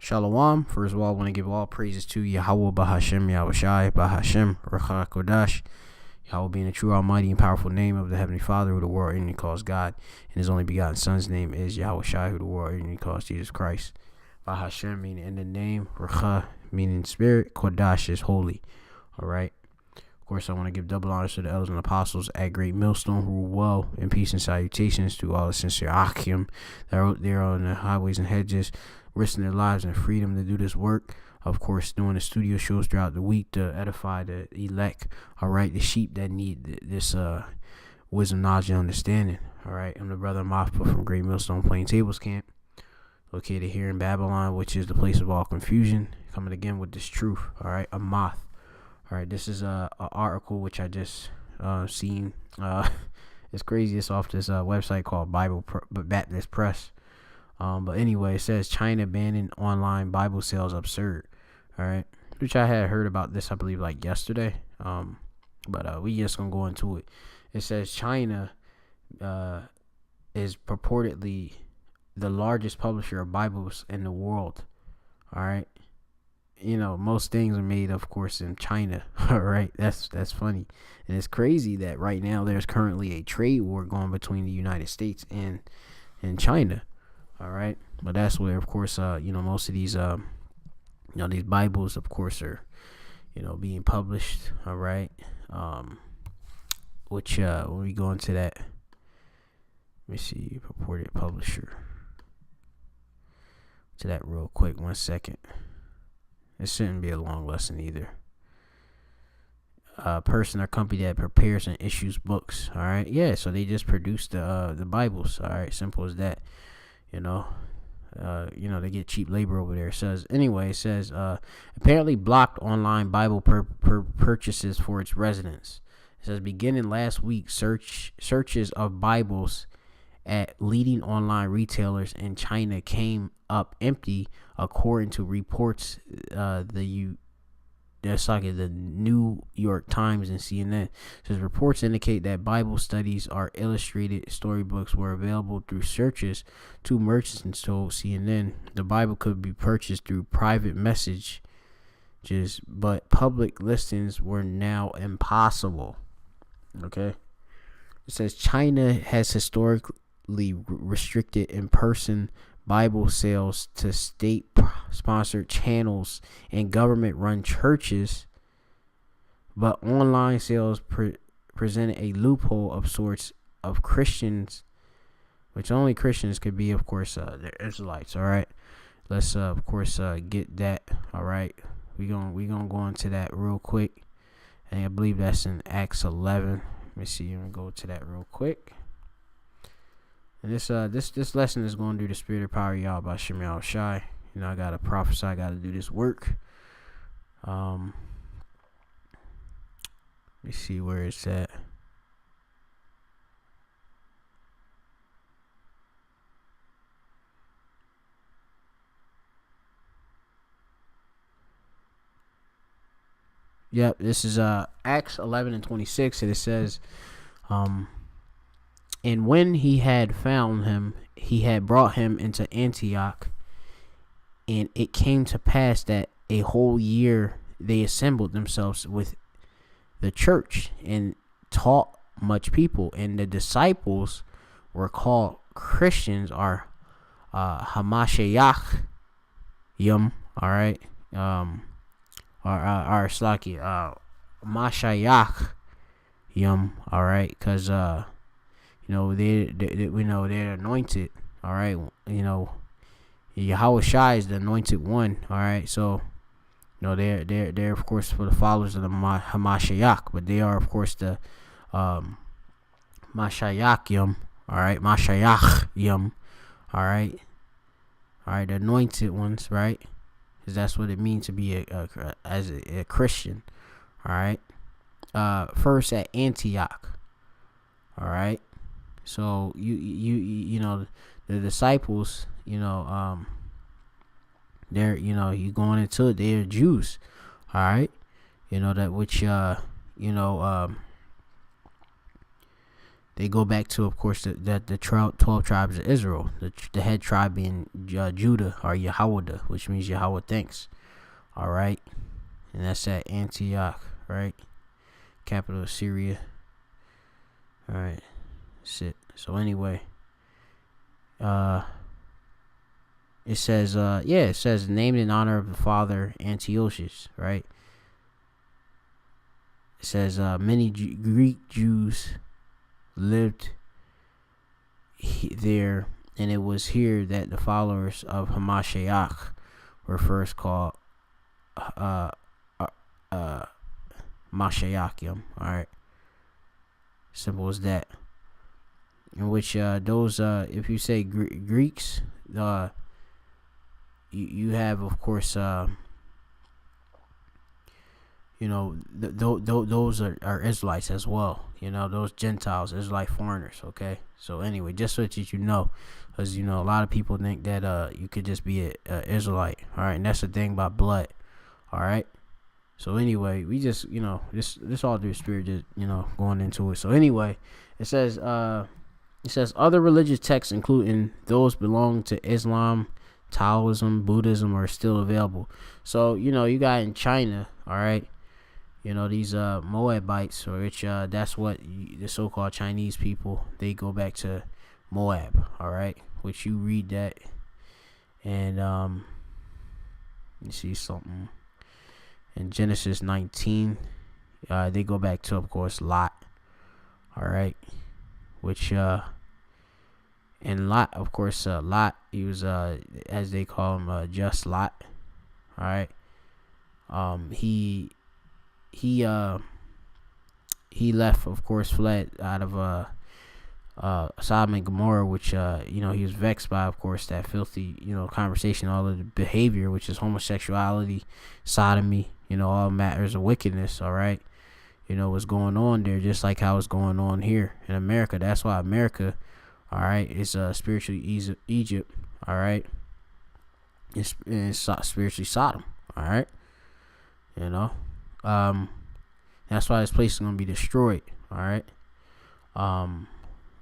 Shalom. First of all, I want to give all praises to Yahweh Bahashem Yahushai Bahashem Ruach Kodash. Yahweh being the true, almighty, and powerful name of the Heavenly Father, who the world ignorantly calls God, and His only begotten Son's name is Yahushai, who the world ignorantly calls Jesus Christ. Bahashem meaning in the name, Ruach meaning spirit, Kodash is holy. All right. Of course, I want to give double honors to the elders and apostles at Great Millstone, who rule well, and peace and salutations to all the sincere Achim that are out there on the highways and hedges, risking their lives and freedom to do this work. Of course, doing the studio shows throughout the week to edify the elect. All right, the sheep that need this wisdom, knowledge, and understanding. All right, I'm the brother Mafpa from Great Millstone Plain Tables Camp, located here in Babylon, which is the place of all confusion. Coming again with this truth. All right, a moth. All right, this is a article which I just seen. It's crazy. It's off this website called Baptist Press. But anyway, it says China banning online Bible sales absurd. All right, which I had heard about this, I believe, like yesterday. But we just gonna go into it. It says China is purportedly the largest publisher of Bibles in the world. All right. You know, most things are made, of course, in China. All right, that's funny, and it's crazy that right now there's currently a trade war going between the United States and China. All right, but that's where, of course, most of these these Bibles, of course, are being published. All right, which when we go into that, let me see, purported publisher to that real quick. 1 second. It shouldn't be a long lesson either. Person or company that prepares and issues books. All right, yeah. So they just produce the Bibles. All right, simple as that. They get cheap labor over there. It says apparently blocked online Bible purchases for its residents. It says beginning last week, searches of Bibles at leading online retailers in China came up empty, according to reports the New York Times and CNN. Says reports indicate that Bible studies or illustrated storybooks were available through searches. Two merchants told CNN the Bible could be purchased through private messages, but public listings were now impossible. Okay. It says China has historically restricted in-person Bible sales to state-sponsored channels and government-run churches, but online sales presented a loophole of sorts of Christians, which only Christians could be, of course, the Israelites. All right, let's of course get that. All right, we gonna go into that real quick, and I believe that's in Acts 11. Let me see. I'm gonna go to that real quick. And this lesson is going to do the spirit of power, y'all, by Shemel Shai. I gotta prophesy, I gotta do this work. Let me see where it's at. Yep, this is Acts 11:26, and it says, and when he had found him, he had brought him into Antioch. And it came to pass that a whole year they assembled themselves with the church and taught much people. And the disciples were called Christians, or Hamashiach Yum. All right, or Slaki Mashiach Yum. All right, because they're anointed. All right, Yahweh Shai is the anointed one. All right, so they're of course for the followers of the Hamashiach, but they are of course the Mashiachim. All right, Mashiachim. All right, the anointed ones, right? Because that's what it means to be a Christian. All right, first at Antioch. All right. So the disciples, they're you going into it, they're Jews. All right, that which they go back to, of course, the 12 tribes of Israel. The head tribe being Judah, or Yahweh, which means Yahweh thinks. All right, and that's at Antioch, right, capital of Syria. All right, that's it. So anyway, it says, it says named in honor of the father Antiochus, right? It says many Greek Jews lived there, and it was here that the followers of Hamashiach were first called Mashiachim. All right, simple as that. In which those, if you say Greeks, you have, of course, those are Israelites as well. Those Gentiles, Israelite foreigners. Okay, so anyway, just so that you know, because a lot of people think that you could just be a Israelite. All right, and that's the thing about blood. All right. So anyway, we just this all through spirit, just going into it. So anyway, it says other religious texts, including those belonging to Islam, Taoism, Buddhism, are still available. So you got in China, all right, these Moabites, which that's what the so-called Chinese people, they go back to Moab, all right, which you read that, and you see something in Genesis 19. They go back to, of course, Lot, all right, which and Lot, of course, Lot, he was as they call him, just Lot, all right. He left, of course, fled out of Sodom and Gomorrah, which he was vexed by, of course, that filthy conversation, all of the behavior, which is homosexuality, sodomy, all matters of wickedness. All right, what's going on there, just like how it's going on here in America. That's why America, all right, is spiritually Egypt. All right, it's spiritually Sodom. All right, that's why this place is gonna be destroyed. All right.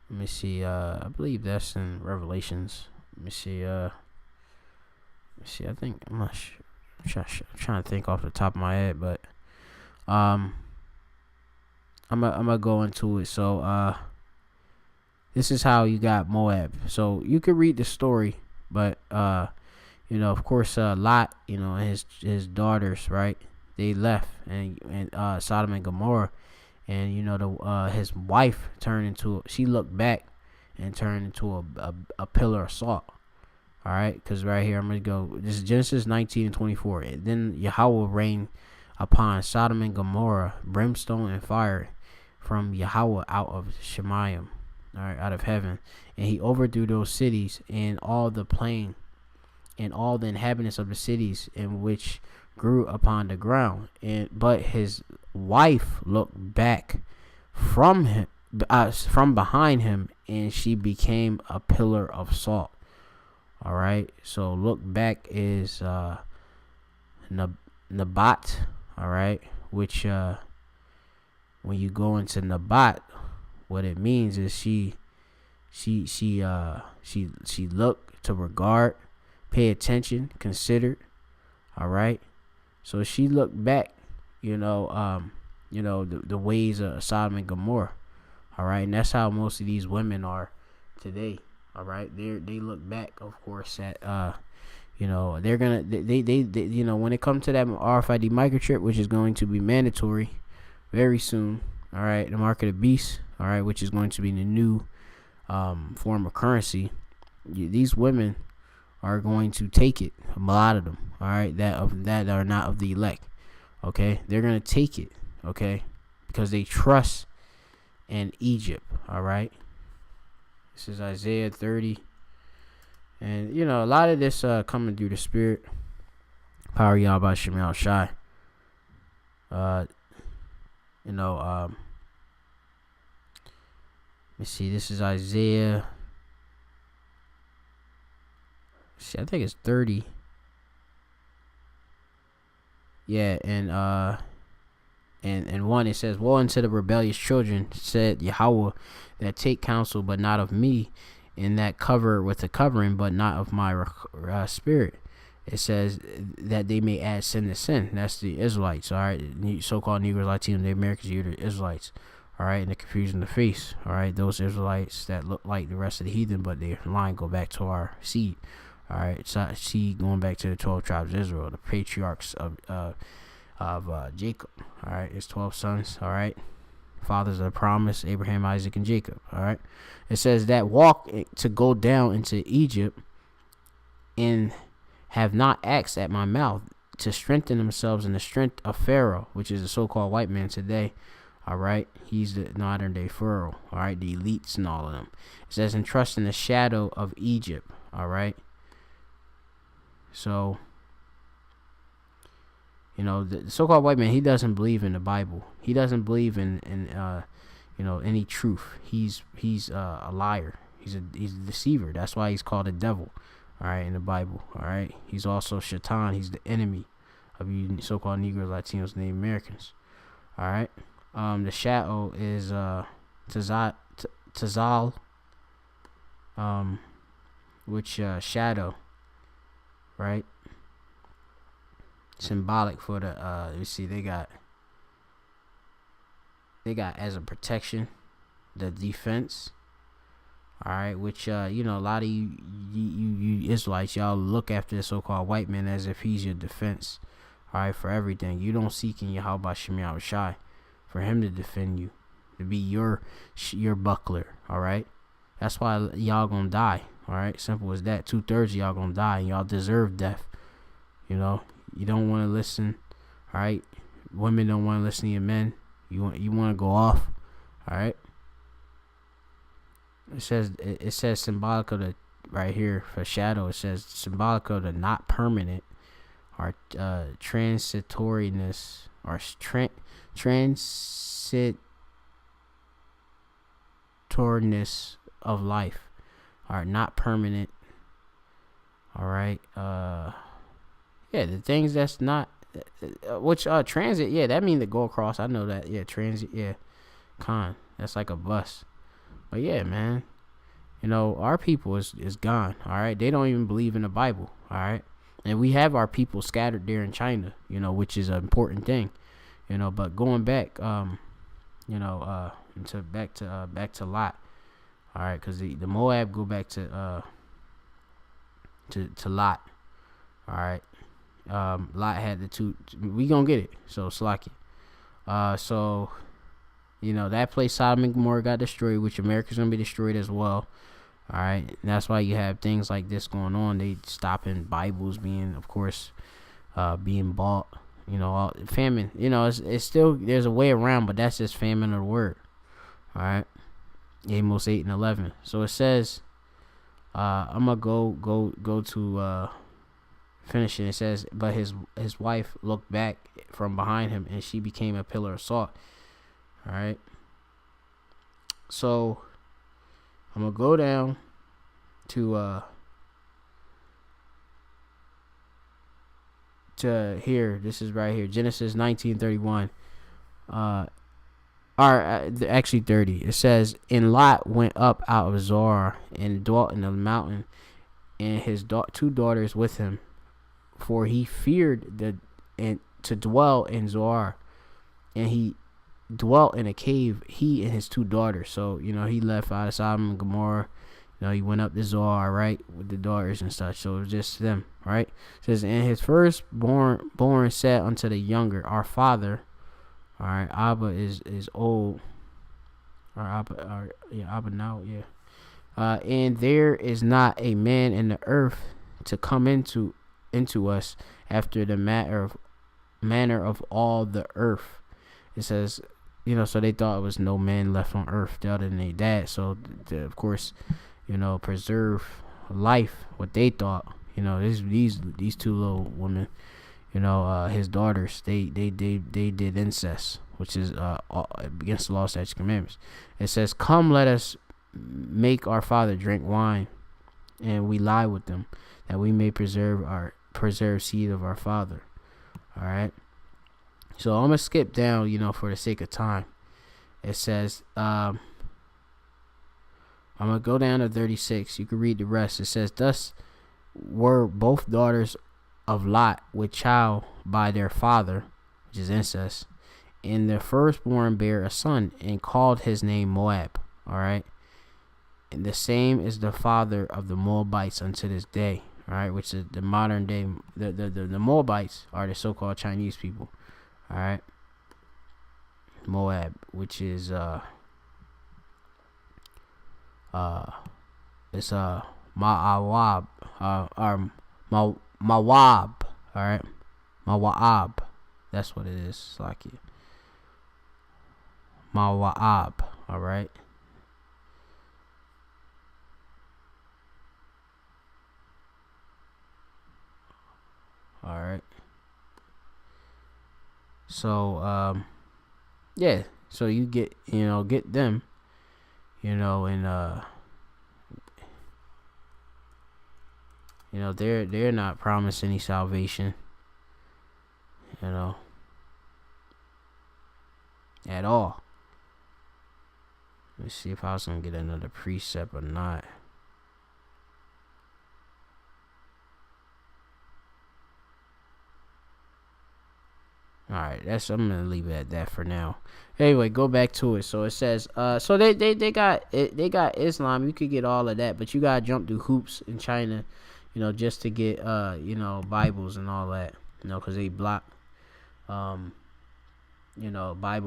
Let me see. I believe that's in Revelations. Let me see. I think I'm not sure. I'm trying to think off the top of my head, but I'm gonna go into it. So this is how you got Moab. So you could read the story, but of course, Lot, and his daughters, right? They left and Sodom and Gomorrah. And his wife she looked back and turned into a pillar of salt. All right, because right here I'm gonna go. This is Genesis 19:24. And then Yahweh rained upon Sodom and Gomorrah brimstone and fire from Yahweh out of Shemayim, all right, out of heaven, and he overthrew those cities and all the plain and all the inhabitants of the cities in which grew upon the ground. But his wife looked back from him, from behind him, and she became a pillar of salt. All right, so look back is Nabat. All right, which when you go into Nabat, what it means is she looked to regard, pay attention, considered. All right, so she looked back, the ways of Sodom and Gomorrah. All right, and that's how most of these women are today. All right, they look back, of course, at they're gonna they when it comes to that RFID microchip, which is going to be mandatory very soon. All right, the mark of the beast. All right, which is going to be the new form of currency. These women are going to take it. A lot of them. All right, that are not of the elect. Okay, they're gonna take it. Okay, because they trust in Egypt. All right. This is Isaiah 30. And, a lot of this coming through the spirit. Power Yahweh Shemel Shai. Let me see. This is Isaiah. See, I think it's 30. Yeah, and And one, it says, woe unto the rebellious children, said Yahweh, that take counsel, but not of me, and that cover with a covering, but not of my spirit. It says that they may add sin to sin. That's the Israelites, all right? So-called Negroes, Latinos, the Americans, you're the Israelites, all right? And the confusion of the face, all right? Those Israelites that look like the rest of the heathen, but their line go back to our seed, all right? So seed going back to the 12 tribes of Israel, the patriarchs of Jacob, all right? It's 12 sons, all right? Fathers of the promise, Abraham, Isaac, and Jacob, all right? It says that walk to go down into Egypt and have not asked at my mouth to strengthen themselves in the strength of Pharaoh, which is the so-called white man today, all right? He's the modern day Pharaoh, all right? The elites and all of them. It says, and trust in the shadow of Egypt, all right? So, you know, the so-called white man, he doesn't believe in the Bible. He doesn't believe in you know, any truth. He's a liar. He's a deceiver. That's why he's called a devil, all right, in the Bible, all right? He's also Shaitan. He's the enemy of you so-called Negroes, Latinos, Native Americans, all right? The shadow is Tazal, which shadow, right? Symbolic for the you see they got as a protection the defense, all right, which you know, a lot of you Israelites, y'all look after the so-called white man as if he's your defense, all right, for everything. You don't seek in Yahweh Shem Yahushai for him to defend you, to be your buckler, all right? That's why y'all gonna die, all right? Simple as that. 2/3 of y'all gonna die, and y'all deserve death. You know, you don't want to listen, all right? Women don't want to listen to your men. You want to go off, all right? It says symbolic of the, right here for shadow, it says symbolic of the not permanent or transitoriness or transitorness of life, or not permanent, all right? Yeah, the things that's not, which transit, yeah, that means to go across. I know that, yeah, transit, yeah, that's like a bus. But yeah, man, you know, our people is gone, all right? They don't even believe in the Bible, all right? And we have our people scattered there in China, you know, which is an important thing, you know. But going back, you know, back to Lot, all right, because the Moab go back to Lot, all right. Lot had the two. We gonna get it. So Slaki. So, you know, that place Sodom and Gomorrah got destroyed, which America's gonna be destroyed as well. All right, and that's why you have things like this going on. They stopping Bibles being, of course, being bought. You know, all, famine. You know, it's still, there's a way around, but that's just famine of the word. All right, Amos 8 and 11. So it says, I'm gonna go to finish it. It says, but his wife looked back from behind him, and she became a pillar of salt. All right. So I'm gonna go down to here. This is right here, Genesis 19:31. Actually 30. It says, and Lot went up out of Zoar and dwelt in the mountain, and his two daughters with him, for he feared to dwell in Zoar, and he dwelt in a cave, he and his two daughters. So, you know, he left out of Sodom and Gomorrah. You know, he went up to Zoar, right, with the daughters and such. So it was just them, right? It says, and his firstborn said unto the younger, our father, all right, Abba is old, or Abba now, yeah. And there is not a man in the earth to come into us after the manner of all the earth. It says, you know, so they thought it was no man left on earth other than their dad. So, of course, you know, preserve life, what they thought, you know, these two little women, you know, his daughters, they did incest, which is against the law, statutes, commandments. It says, come, let us make our father drink wine, and we lie with them, that we may preserve seed of our father. All right. So I'm gonna skip down, for the sake of time. It says, I'm gonna go down to 36. You can read the rest. It says, thus were both daughters of Lot with child by their father, which is incest, and the firstborn bare a son and called his name Moab. All right. And the same is the father of the Moabites unto this day. All right, which is the modern day. The Moabites are the so-called Chinese people. All right. Moab, which is it's Ma'awab, or Mawab. All right, Mawab. That's what it is. Like it. Mawab. All right. All right. So yeah. So you get get them, and they're not promised any salvation, at all. Let's see if I was gonna get another precept or not. All right, I'm gonna leave it at that for now. Anyway, go back to it. So it says, so they got Islam. You could get all of that, but you gotta jump through hoops in China, just to get Bibles and all that, because they block, Bible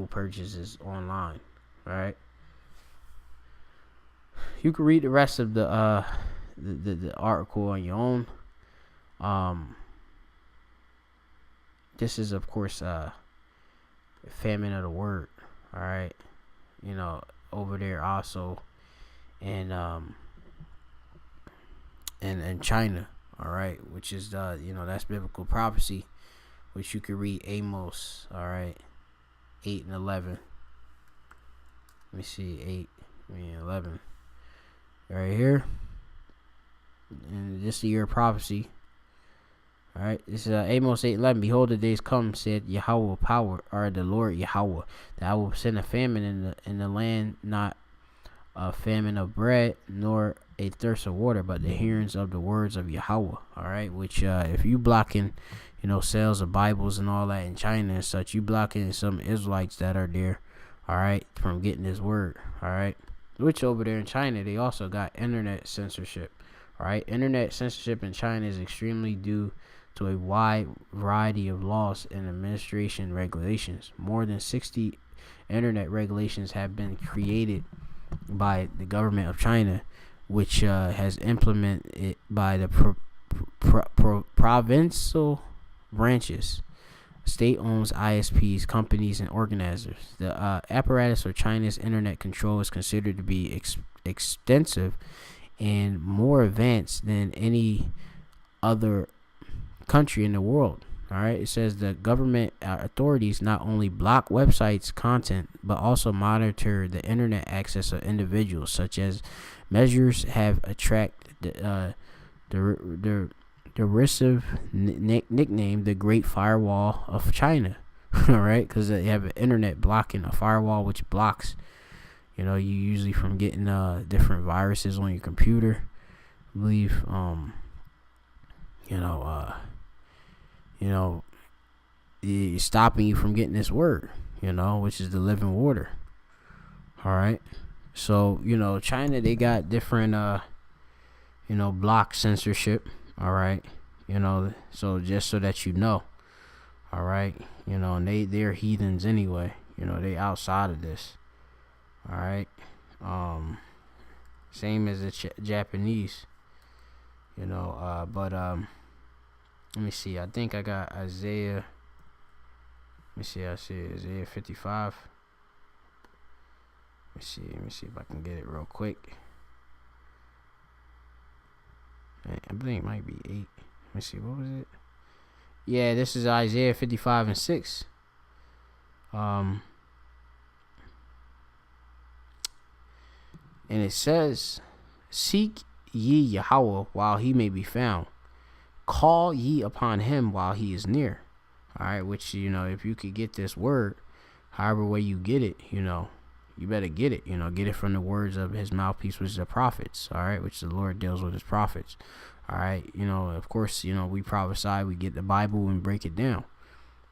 purchases online. All right. You can read the rest of the article on your own. This is, of course, famine of the word. All right, over there also, and China. All right, which is that's biblical prophecy, which you can read Amos. All right, 8 and 11. Let me see, 8 and 11. Right here, and this is the year of prophecy. All right, this is Amos 8:11. Behold, the days come, said Yahweh power, or the Lord Yahweh, that I will send a famine in the land, not a famine of bread, nor a thirst of water, but the hearings of the words of Yahweh. All right, which if you blocking, sales of Bibles and all that in China and such, you blocking some Israelites that are there, all right, from getting this word. All right, which over there in China they also got internet censorship. All right, internet censorship in China is extremely due to a wide variety of laws and administration regulations. More than 60 internet regulations have been created by the government of China, which has implemented it by the provincial branches, state-owned ISPs, companies, and organizers. The apparatus for China's internet control is considered to be extensive and more advanced than any other country in the world. All right, it says the government authorities not only block websites content but also monitor the internet access of individuals. Such as measures have attracted the derisive nickname the Great Firewall of China. All right, because they have an internet blocking, a firewall which blocks you usually from getting different viruses on your computer. I believe it's stopping you from getting this word, which is the living water. All right. So, China, they got different, block censorship. All right. So just so that all right. And they're heathens anyway. They outside of this. All right. Same as the Japanese, but, let me see. I think I got Isaiah. Let me see. I see Isaiah 55. Let me see if I can get it real quick. I believe it might be 8. Let me see. What was it? Yeah, this is Isaiah 55 and 6. And it says, "Seek ye Yahweh while he may be found. Call ye upon him while he is near." All right, which, if you could get this word, however way you get it, you better get it. Get it from the words of his mouthpiece, which is the prophets. All right, which the Lord deals with his prophets. All right, of course, we prophesy, we get the Bible and break it down.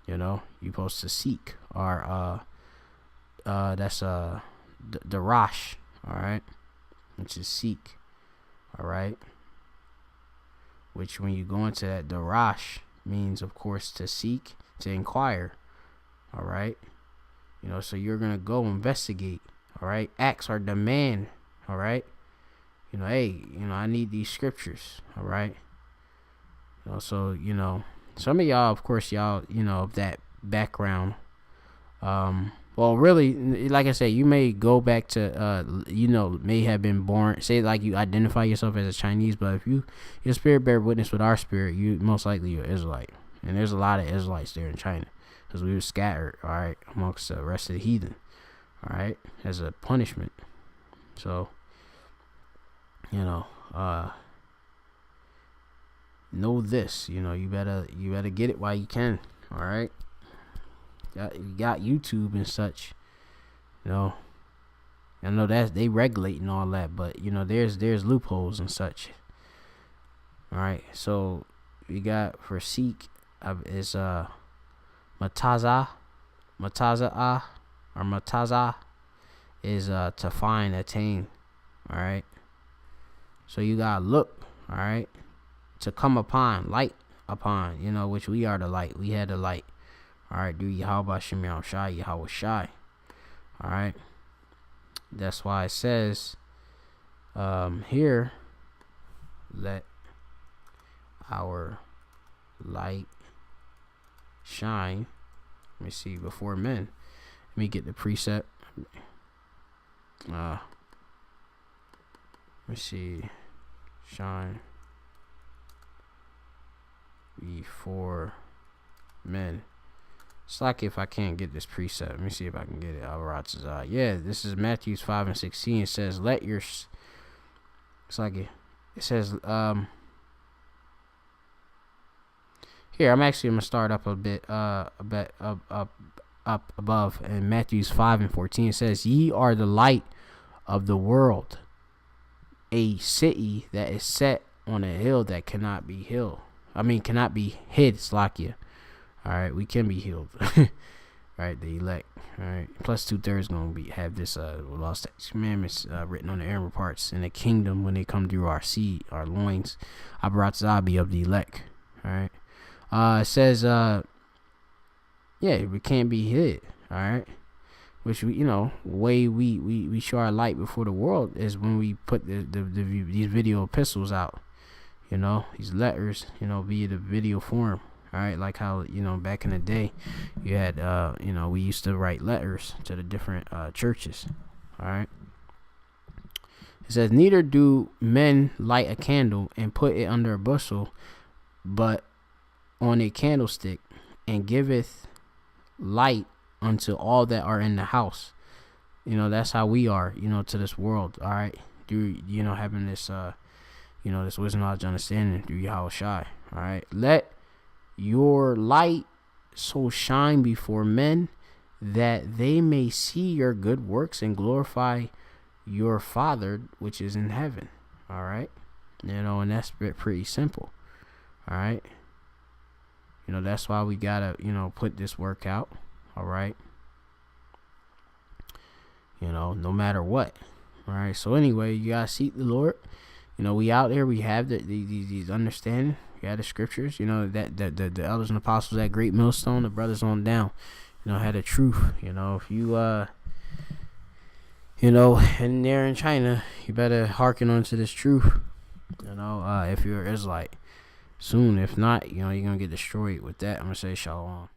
You're supposed to seek our that's the Rosh, all right, which is seek, all right, which when you go into that, the Rosh means, of course, to seek, to inquire, all right, so you're gonna go investigate, all right, ask or demand, all right, hey, I need these scriptures, all right, so some of y'all, of course, y'all, of that background, well, really, like I said, you may go back to, may have been born, say like you identify yourself as a Chinese, but if your spirit bear witness with our spirit, you most likely you're Israelite. And there's a lot of Israelites there in China because we were scattered, all right, amongst the rest of the heathen, all right, as a punishment. So, know this, you better get it while you can, all right. You got YouTube and such, I know that they regulate and all that, but there's loopholes and such. All right, so we got for seek is mataza, or mataza is to find, attain. All right, so you gotta look, all right, to come upon, light upon, which we are the light. We had the light. All right, do Yahweh Shem Yahushai, Yahweh Shai. All right, that's why it says here, let our light shine. Let me see, before men. Let me get the precept. Let me see, shine before men. It's like if I can't get this precept. Let me see if I can get it. Yeah, this is Matthew 5:16. It says, "Let your." It's like it says. Here, I'm gonna start up a bit up above. In Matthew's 5:14, it says, "Ye are the light of the world. A city that is set on a hill that cannot be cannot be hid." Slakia. All right, we can be healed. Right, the elect. All right, plus 2/3 gonna have this lost commandments written on the inner parts in the kingdom when they come through our seed, our loins. Abrazabi of the elect. All right. It says we can't be hid. All right, which way we show our light before the world is when we put these video epistles out. These letters. Via the video form. All right, like how back in the day, you had we used to write letters to the different churches. All right. It says, "Neither do men light a candle and put it under a bushel, but on a candlestick, and giveth light unto all that are in the house." That's how we are, to this world. All right, through having this this wisdom, knowledge, understanding through Yahweh Shai. All right, let your light so shine before men that they may see your good works and glorify your Father which is in heaven. All right, and that's pretty simple. All right, that's why we gotta put this work out. All right, no matter what. All right, so anyway, you gotta seek the Lord. We out there, we have these understanding. We have the scriptures, that the elders and apostles at Great Millstone, the brothers on down, had the truth. If you and there in China, you better hearken onto this truth. If you're Israelite soon. If not, you're gonna get destroyed with that. I'm gonna say shalom.